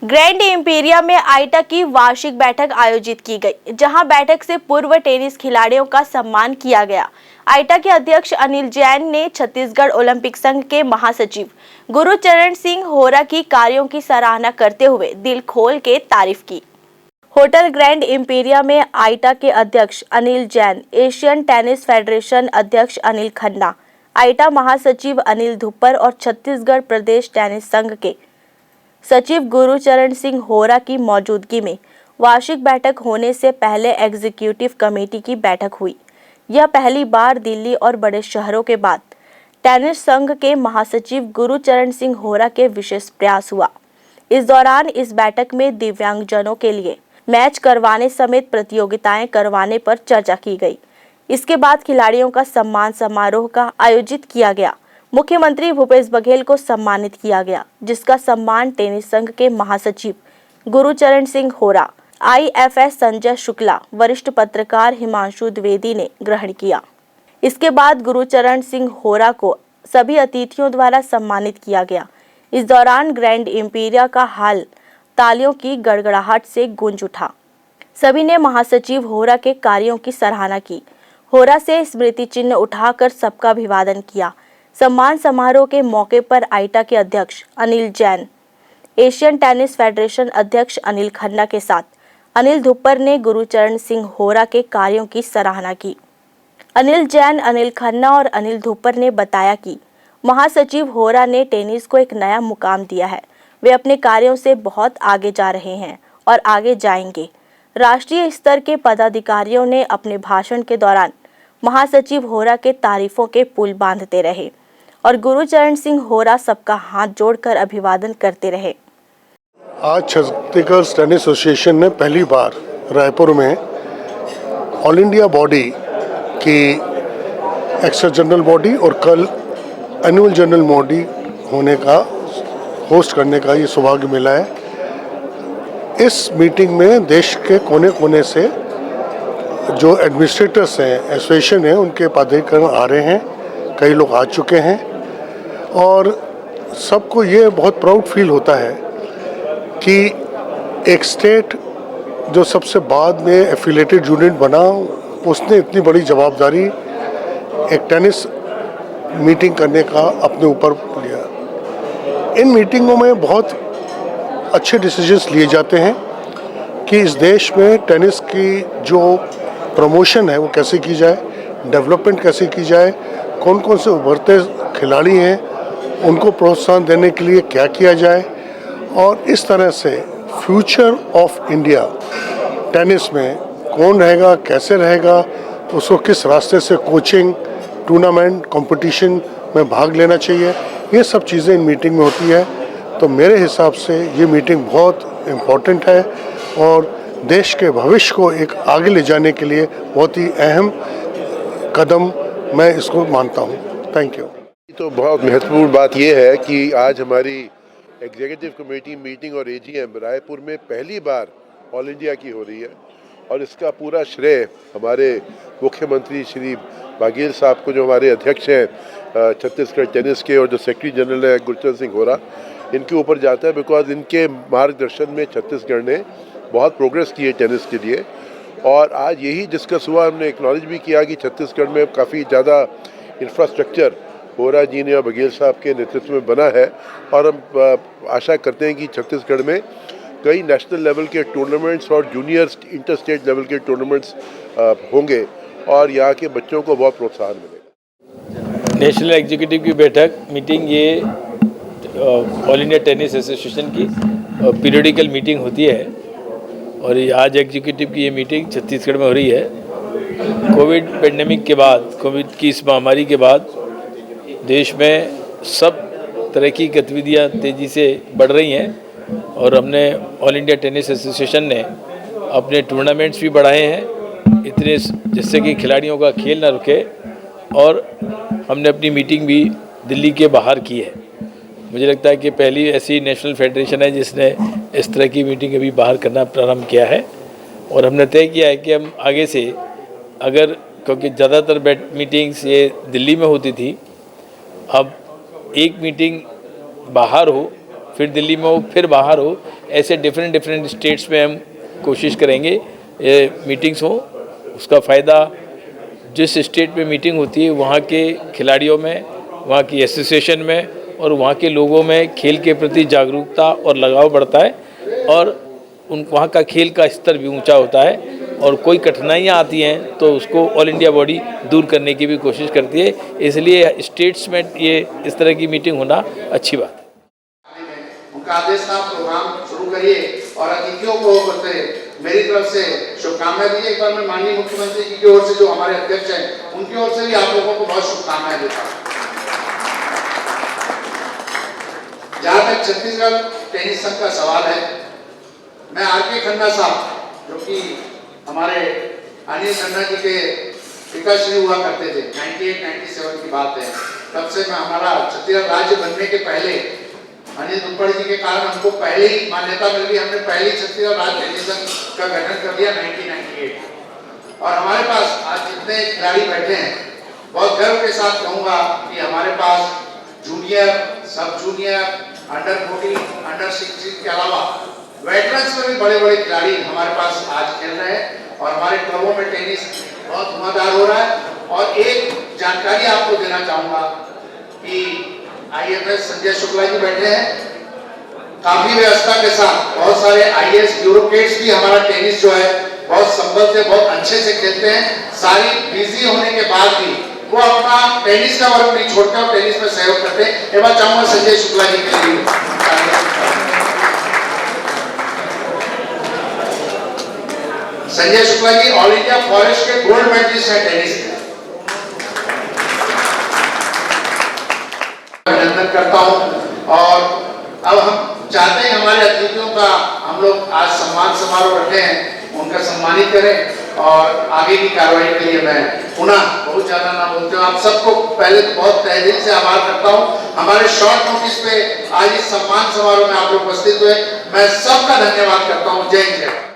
Grand Emporia में आईटा की वार्षिक बैठक आयोजित की गई, जहां बैठक से पूर्व टेनिस खिलाड़ियों का सम्मान किया गया। आईटा के अध्यक्ष अनिल जैन ने छत्तीसगढ़ ओलंपिक संघ के महासचिव गुरुचरण सिंह होरा की कार्यों की सराहना करते हुए दिल खोल के तारीफ की। होटल ग्रैंड एम्पेरिया में आईटा के अध्यक्ष Anil Jain, Asian tennis federation अध्यक्ष अनिल खन्ना, आईटा महासचिव अनिल धुप्पर और छत्तीसगढ़ प्रदेश टेनिस संघ के सचिव गुरुचरण सिंह होरा की मौजूदगी में वार्षिक बैठक होने से पहले एग्जीक्यूटिव कमेटी की बैठक हुई। यह पहली बार दिल्ली और बड़े शहरों के बाद टेनिस संघ के महासचिव गुरुचरण सिंह होरा के विशेष प्रयास हुआ। इस दौरान इस बैठक में दिव्यांगजनों के लिए मैच करवाने समेत प्रतियोगिताएं करवाने पर चर्चा की गई। इसके बाद खिलाड़ियों का सम्मान समारोह का आयोजित किया गया। मुख्यमंत्री भूपेश बघेल को सम्मानित किया गया, जिसका सम्मान टेनिस संघ के महासचिव गुरुचरण सिंह होरा, आईएफएस संजय शुक्ला, वरिष्ठ पत्रकार हिमांशु द्विवेदी ने ग्रहण किया। इसके बाद गुरुचरण सिंह होरा को सभी अतिथियों द्वारा सम्मानित किया गया। इस दौरान ग्रैंड एम्पेरिया का हाल तालियों की गड़गड़ाहट से गूंज उठा। सभी ने महासचिव होरा के कार्यों की सराहना की। होरा से स्मृति चिन्ह उठाकर सबका अभिवादन किया। सम्मान समारोह के मौके पर आईटा के अध्यक्ष Anil Jain, Asian tennis federation अध्यक्ष अनिल खन्ना के साथ अनिल धुप्पर ने गुरुचरण सिंह होरा के कार्यों की सराहना की। अनिल जैन, अनिल खन्ना और अनिल धुप्पर ने बताया कि महासचिव होरा ने टेनिस को एक नया मुकाम दिया है। वे अपने कार्यों से बहुत आगे जा रहे हैं और आगे जाएंगे। राष्ट्रीय स्तर के पदाधिकारियों ने अपने भाषण के दौरान महासचिव होरा के तारीफों के पुल बांधते रहे और गुरुचरण सिंह होरा सबका हाथ जोड़कर अभिवादन करते रहे। आज छत्तीसगढ़ टेनिस एसोसिएशन ने पहली बार रायपुर में ऑल इंडिया बॉडी की एक्स्ट्रा जनरल बॉडी और कल एनुअल जनरल बॉडी होने का होस्ट करने का ये सौभाग्य मिला है। इस मीटिंग में देश के कोने कोने से जो एडमिनिस्ट्रेटर्स हैं, एसोसिएशन है, उनके पदाधिकारी आ रहे हैं। कई लोग आ चुके हैं और सबको ये बहुत प्राउड फील होता है कि एक स्टेट जो सबसे बाद में एफिलेटेड यूनिट बना, उसने इतनी बड़ी जवाबदारी एक टेनिस मीटिंग करने का अपने ऊपर लिया। इन मीटिंगों में बहुत अच्छे डिसीजंस लिए जाते हैं कि इस देश में टेनिस की जो प्रमोशन है वो कैसे की जाए, डेवलपमेंट कैसे की जाए, कौन कौन से उभरते खिलाड़ी हैं उनको प्रोत्साहन देने के लिए क्या किया जाए और इस तरह से फ्यूचर ऑफ इंडिया टेनिस में कौन रहेगा, कैसे रहेगा, उसको किस रास्ते से कोचिंग, टूर्नामेंट, कंपटीशन में भाग लेना चाहिए, ये सब चीज़ें इन मीटिंग में होती है। तो मेरे हिसाब से ये मीटिंग बहुत इम्पोर्टेंट है और देश के भविष्य को एक आगे ले जाने के लिए बहुत ही अहम कदम मैं इसको मानता हूँ। Thank you. तो बहुत महत्वपूर्ण बात यह है कि आज हमारी एग्जीक्यूटिव कमेटी मीटिंग और एजीएम रायपुर में पहली बार ऑल इंडिया की हो रही है और इसका पूरा श्रेय हमारे मुख्यमंत्री श्री बघेल साहब को, जो हमारे अध्यक्ष हैं छत्तीसगढ़ टेनिस के और जो सेक्रेटरी जनरल है गुरुचरण सिंह होरा, इनके ऊपर जाता है। बिकॉज इनके मार्गदर्शन में छत्तीसगढ़ ने बहुत प्रोग्रेस की है टेनिस के लिए और आज यही डिस्कस हुआ। हमने एक्नॉलेज भी किया कि छत्तीसगढ़ में काफ़ी ज़्यादा इंफ्रास्ट्रक्चर होरा जी ने और बघेल साहब के नेतृत्व में बना है और हम आशा करते हैं कि छत्तीसगढ़ में कई नेशनल लेवल के टूर्नामेंट्स और जूनियर इंटर स्टेट लेवल के टूर्नामेंट्स होंगे और यहाँ के बच्चों को बहुत प्रोत्साहन मिलेगा। नेशनल एग्जीक्यूटिव की बैठक मीटिंग ये ऑल इंडिया टेनिस एसोसिएशन की पीरियडिकल मीटिंग होती है और आज एग्जीक्यूटिव की ये मीटिंग छत्तीसगढ़ में हो रही है। कोविड पेंडेमिक के बाद, कोविड की इस महामारी के बाद देश में सब तरह की गतिविधियाँ तेज़ी से बढ़ रही हैं और हमने ऑल इंडिया टेनिस एसोसिएशन ने अपने टूर्नामेंट्स भी बढ़ाए हैं इतने जिससे कि खिलाड़ियों का खेल ना रुके और हमने अपनी मीटिंग भी दिल्ली के बाहर की है। मुझे लगता है कि पहली ऐसी नेशनल फेडरेशन है जिसने इस तरह की मीटिंग अभी बाहर करना प्रारंभ किया है और हमने तय किया है कि हम आगे से अगर, क्योंकि ज़्यादातर मीटिंग्स ये दिल्ली में होती थी, अब एक मीटिंग बाहर हो फिर दिल्ली में हो, फिर बाहर हो, ऐसे डिफरेंट स्टेट्स में हम कोशिश करेंगे ये मीटिंग्स हो। उसका फ़ायदा जिस स्टेट में मीटिंग होती है वहाँ के खिलाड़ियों में, वहाँ की एसोसिएशन में और वहाँ के लोगों में खेल के प्रति जागरूकता और लगाव बढ़ता है और वहाँ का खेल का स्तर भी ऊंचा होता है और कोई कठिनाइयाँ आती हैं तो उसको ऑल इंडिया बॉडी दूर करने की भी कोशिश करती है। इसलिए स्टेट्स में ये इस तरह की मीटिंग होना अच्छी बात है। उनका आदेश था प्रोग्राम शुरू करिए और अतिथियों को मेरी तरफ से शुभकामनाएं दी। एक बार मैं माननीय मुख्यमंत्री जी की ओर से जो हमारे अध्यक्ष हैं उनकी ओर से भी आप लोगों को बहुत शुभकामनाएं देता हूँ। जहाँ तक छत्तीसगढ़ टेनिस संघ का सवाल है, मैं आर.के. खन्ना साहब जो कि हमारे अनिल खन्ना जी के पिताश्री हुआ करते थे, 98-97 की बात है, तब से मैं हमारा छत्तीसगढ़ राज्य बनने के पहले अनिल दुप्पड़ जी के कारण हमको पहले ही मान्यता मिल गई। हमने पहले ही छत्तीसगढ़ राज्य टेनिस संघ का गठन कर दिया 1998 और हमारे पास आज जितने खिलाड़ी बैठे हैं बहुत गर्व के साथ कहूँगा कि हमारे पास junior, sub junior, under 14, under 16 के अलावा वेटरन्स में भी बड़े बड़े खिलाड़ी हमारे पास आज खेल रहे हैं और हमारे क्लबों में टेनिस बहुत धुआंधार हो रहा है। और एक जानकारी आपको देना चाहूंगा कि IFS संजय शुक्ला जी बैठे हैं, काफी व्यवस्था के साथ बहुत सारे IAS ब्यूरोक्रेट्स भी हमारा टेनिस जो है बहुत संभल से बहुत अच्छे से खेलते हैं। सारी बिजी होने के बाद भी वो अपना टेनिस का वर्क नहीं छोड़कर टेनिस में सहयोग करते हैं। एक बार चाहूंगा संजय शुक्ला जी के लिए। Sanjay Shukla ji all India forest के गोल्ड मेडलिस्ट हैं टेनिस में। अभिनंदन करता हूं और अब हम चाहते हैं हमारे अतिथियों का हम लोग आज सम्मान समारोह रखे हैं, उनका सम्मानित करें और आगे की कार्रवाई के लिए मैं पुनः बहुत ज्यादा ना बोलते हूँ, आप सबको पहले तो बहुत तहे दिल से आभार करता हूँ। हमारे शॉर्ट नोटिस पे आज इस सम्मान समारोह में आप लोग उपस्थित हुए, मैं सबका धन्यवाद करता हूँ। जय हिंद।